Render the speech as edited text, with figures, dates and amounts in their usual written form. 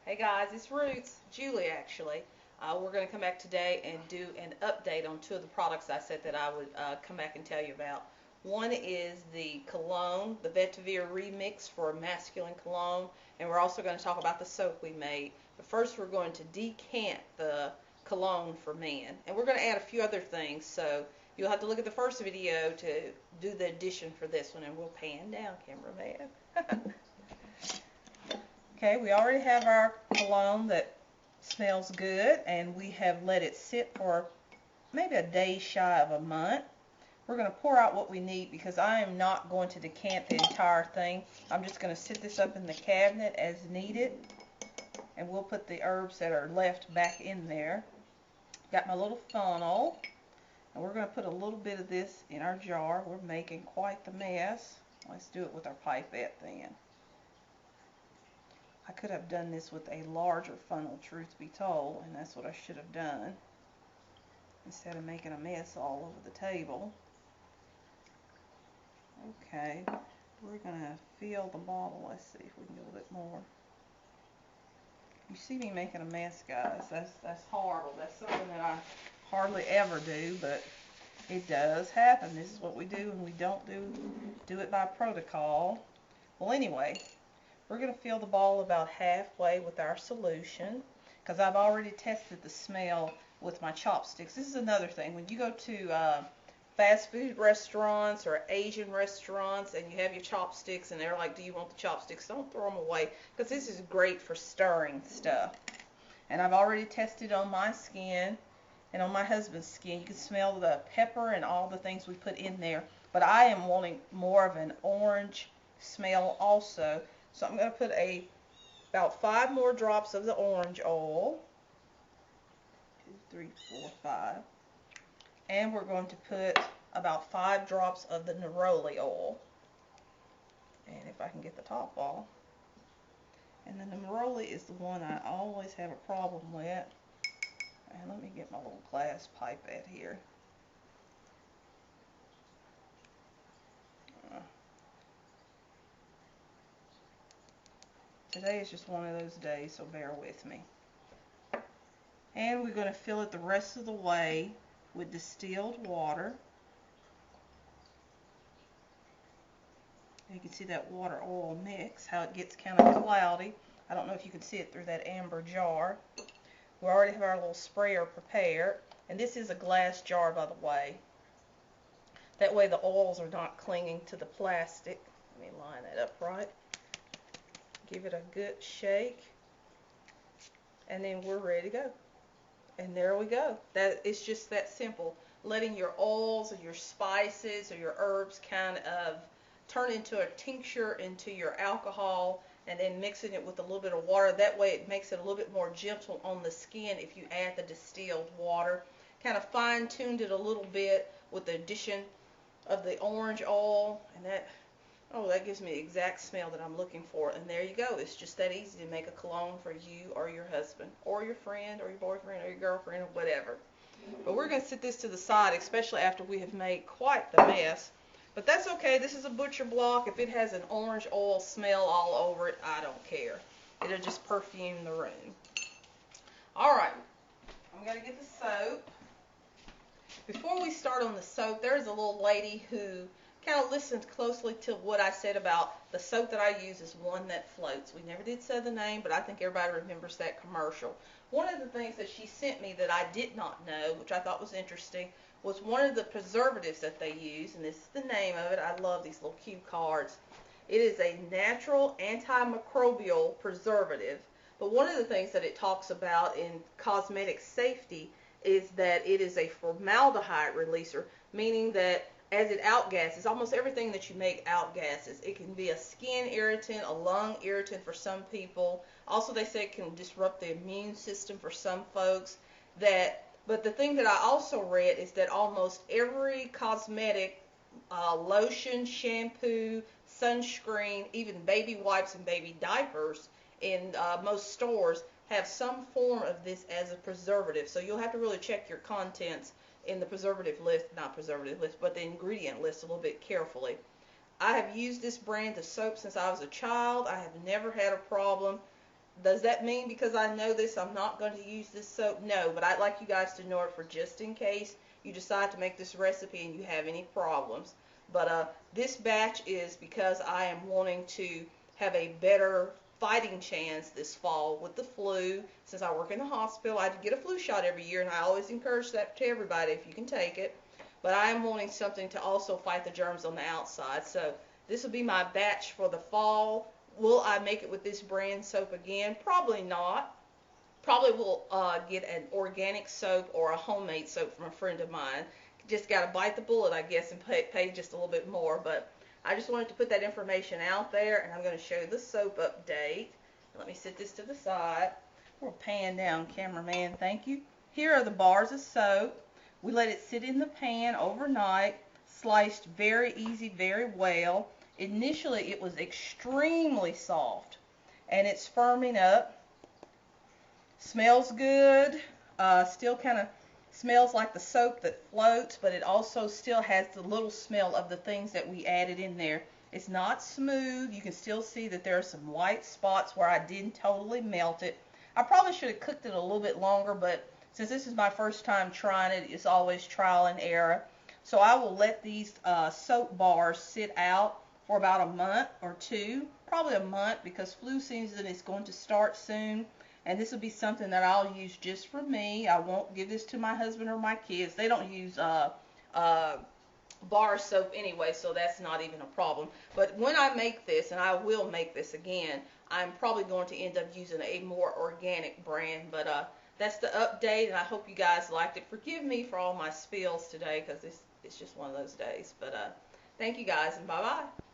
Hey guys, it's Roots, Julie actually. We're going to come back today and do an update on two of the products I said that I would come back and tell you about. One is the cologne, the Vetiver Remix for masculine cologne, and we're also going to talk about the soap we made. But first we're going to decant the cologne for men. And we're going to add a few other things, so you'll have to look at the first video to do the addition for this one, and we'll pan down, cameraman. Okay, we already have our cologne that smells good, and we have let it sit for maybe a day shy of a month. We're going to pour out what we need because I am not going to decant the entire thing. I'm just going to sit this up in the cabinet as needed, and we'll put the herbs that are left back in there. Got my little funnel, and we're going to put a little bit of this in our jar. We're making quite the mess. Let's do it with our pipette then. I could have done this with a larger funnel, truth be told, and that's what I should have done instead of making a mess all over the table. Okay, we're going to fill the bottle. Let's see if we can get a little bit more. You see me making a mess, guys. That's horrible. That's something that I hardly ever do, but it does happen. This is what we do, and we don't do it by protocol. Well, anyway, we're going to fill the bottle about halfway with our solution because I've already tested the smell with my chopsticks. This is another thing. When you go to fast food restaurants or Asian restaurants and you have your chopsticks and they're like, do you want the chopsticks? Don't throw them away because this is great for stirring stuff. And I've already tested on my skin and on my husband's skin. You can smell the pepper and all the things we put in there. But I am wanting more of an orange smell also. So I'm going to put about 5 more drops of the orange oil. 2, 3, 4, 5. And we're going to put about 5 drops of the neroli oil. And if I can get the top off. And the neroli is the one I always have a problem with. And let me get my little glass pipette here. Today is just one of those days, so bear with me. And we're going to fill it the rest of the way with distilled water. You can see that water-oil mix, how it gets kind of cloudy. I don't know if you can see it through that amber jar. We already have our little sprayer prepared. And this is a glass jar, by the way. That way the oils are not clinging to the plastic. Let me line that up right. Give it a good shake, and then we're ready to go. And there we go. It's just that simple. Letting your oils or your spices or your herbs kind of turn into a tincture into your alcohol, and then mixing it with a little bit of water. That way it makes it a little bit more gentle on the skin if you add the distilled water. Kind of fine-tuned it a little bit with the addition of the orange oil, and that gives me the exact smell that I'm looking for. And there you go. It's just that easy to make a cologne for you or your husband or your friend or your boyfriend or your girlfriend or whatever. But we're going to set this to the side, especially after we have made quite the mess. But that's okay. This is a butcher block. If it has an orange oil smell all over it, I don't care. It'll just perfume the room. Alright, I'm going to get the soap. Before we start on the soap, there's a little lady who kind of listened closely to what I said about the soap that I use is one that floats. We never did say the name, but I think everybody remembers that commercial. One of the things that she sent me that I did not know, which I thought was interesting, was one of the preservatives that they use, and this is the name of it. I love these little cue cards. It is a natural antimicrobial preservative, but one of the things that it talks about in cosmetic safety is that it is a formaldehyde releaser, meaning that as it outgasses, almost everything that you make outgasses. It can be a skin irritant, a lung irritant for some people. Also, they say it can disrupt the immune system for some folks. But the thing that I also read is that almost every cosmetic, lotion, shampoo, sunscreen, even baby wipes and baby diapers in most stores have some form of this as a preservative. So you'll have to really check your contents in the preservative list, not preservative list, but the ingredient list a little bit carefully. I have used this brand of soap since I was a child. I have never had a problem. Does that mean because I know this I'm not going to use this soap? No, but I'd like you guys to know it for just in case you decide to make this recipe and you have any problems. But this batch is because I am wanting to have a better fighting chance this fall with the flu. Since I work in the hospital, I get a flu shot every year, and I always encourage that to everybody if you can take it. But I am wanting something to also fight the germs on the outside. So this will be my batch for the fall. Will I make it with this brand soap again? Probably not. Probably will get an organic soap or a homemade soap from a friend of mine. Just got to bite the bullet, I guess, and pay just a little bit more. But I just wanted to put that information out there, and I'm going to show you the soap update. Let me set this to the side. We'll pan down, cameraman. Thank you. Here are the bars of soap. We let it sit in the pan overnight, sliced very easy, very well. Initially, it was extremely soft, and it's firming up. Smells good. Still kind of smells like the soap that floats, but it also still has the little smell of the things that we added in there. It's not smooth. You can still see that there are some white spots where I didn't totally melt it. I probably should have cooked it a little bit longer, but since this is my first time trying it, it's always trial and error. So I will let these soap bars sit out for about a month or two, probably a month, because flu season is going to start soon. And this will be something that I'll use just for me. I won't give this to my husband or my kids. They don't use bar soap anyway, so that's not even a problem. But when I make this, and I will make this again, I'm probably going to end up using a more organic brand. But that's the update, and I hope you guys liked it. Forgive me for all my spills today, because it's just one of those days. But thank you guys, and bye-bye.